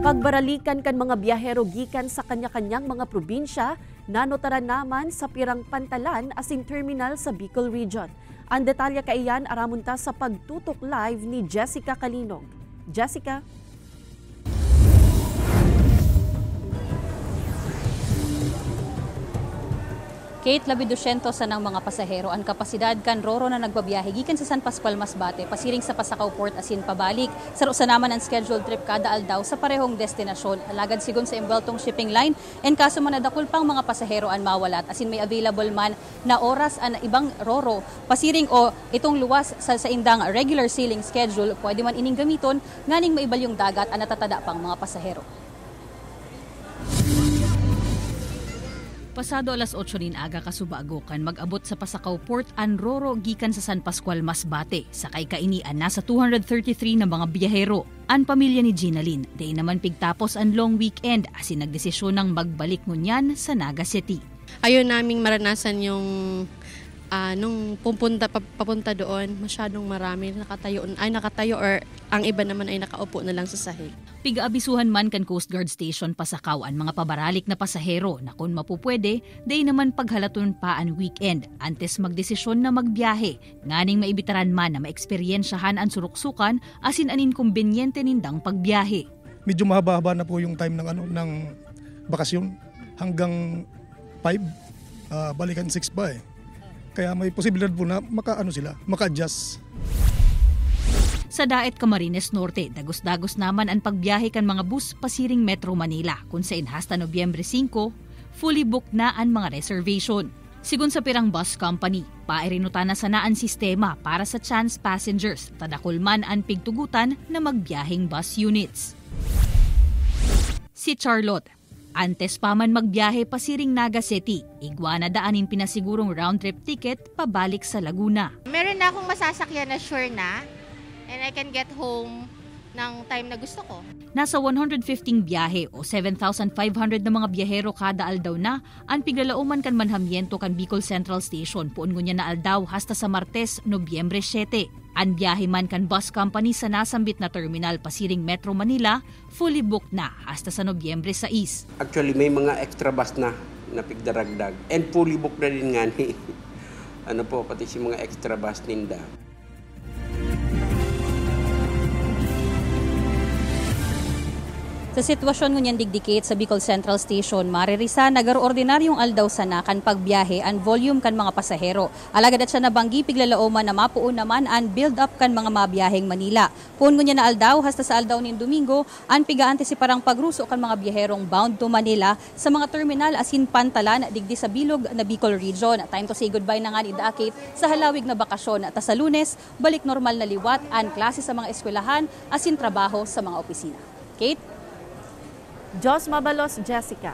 Pagbaralikan kan mga biyahero gikan sa kanya-kanyang mga probinsya, nanotaran naman sa Pirang Pantalan asin terminal sa Bicol Region. Ang detalye kaiyan aramunta sa pagtutok live ni Jessica Calinog. Jessica? Kate, 1,200 ng mga pasahero ang kapasidad kan roro na nagbabiyahe gikan sa San Pascual, Masbate pasiring sa Pasakaw Port asin pabalik. Sa naman ang scheduled trip kada aldaw sa parehong destinasyon. Alagad sigon sa imbeltong shipping line en kaso man nadakul pang mga pasahero ang mawalat asin may available man na oras ang ibang roro pasiring o itong luwas sa indang regular sailing schedule pwede man ining gamiton nganing maibal yung dagat ang natatada pang mga pasahero. Pasado alas 8 nin aga kasubago kan mag-abot sa Pasakaw Port ang roro gikan sa San Pascual, Masbate. Sakay kainian nasa 233 na mga biyahero. Ang pamilya ni Ginalyn, day naman pigtapos ang long weekend asin nagdesisyon ng magbalik ngunyan sa Naga City. Ayaw naming maranasan yung nung papunta doon, masyadong marami nakatayo or ang iba naman ay nakaupo na lang sa sahig. Pigaabisuhan man kan Coast Guard Station Pasakaw ang mga pabaralik na pasahero na kung mapupwede, day naman paghalaton pa ang weekend antes magdesisyon na magbiyahe. Nganing maibitaran man na maeksperiensyahan ang suruksukan asin anin kumbenyente nindang pagbiyahe. Medyo mahaba-haba na po yung time ng bakasyon hanggang 5, balikan 6 pa eh. Kaya may posibilidad po na maka-adjust. Sa Daet, Camarines Norte, dagos-dagos naman ang pagbiyahe kan mga bus pasiring Metro Manila kung sa hasta Nobyembre 5, fully booked na ang mga reservation. Sigun sa Pirang Bus Company, pairinutan na sanaan sistema para sa chance passengers, tadakulman ang pigtugutan na magbiyaheng bus units. Si Charlotte, antes pa man magbiyahe pasiring Naga City, igwa na daanin pinasigurong round-trip ticket pabalik sa Laguna. Meron na akong masasakyan na sure na and I can get home ng time na gusto ko. Nasa 115 biyahe o 7,500 na mga biyahero kada aldaw na ang piglalauman kan manhamiento kan Bicol Central Station puon ngunya na aldaw hasta sa Martes, Nobyembre 7. Ang biyahe man kan bus company sa nasambit na terminal pasiring Metro Manila, fully booked na hasta sa Nobyembre 6. Actually, may mga extra bus na pigdaragdag. And fully booked na din nga ni pati si mga extra bus ninda. Sa sitwasyon ngunyan digdikit sa Bicol Central Station, maririsa nagaro-ordinaryong aldaw sana kan pagbiyahe ang volume kan mga pasahero. Alagad at siya nabanggi piglalauman na mapuon naman ang build-up kan mga mabiyaheng Manila. Puon ngunyan na aldaw hasta sa aldaw nin Domingo, ang pigaantisiparang pagruso kan mga biyaherong bound to Manila sa mga terminal asin Pantalan digdi sa bilog na Bicol Region. Time to say goodbye na nga ni Dakit sa halawig na bakasyon at sa Lunes, balik normal na liwat ang klase sa mga eskwelahan asin trabaho sa mga opisina. Kate? Jos Mabalos, Jessica.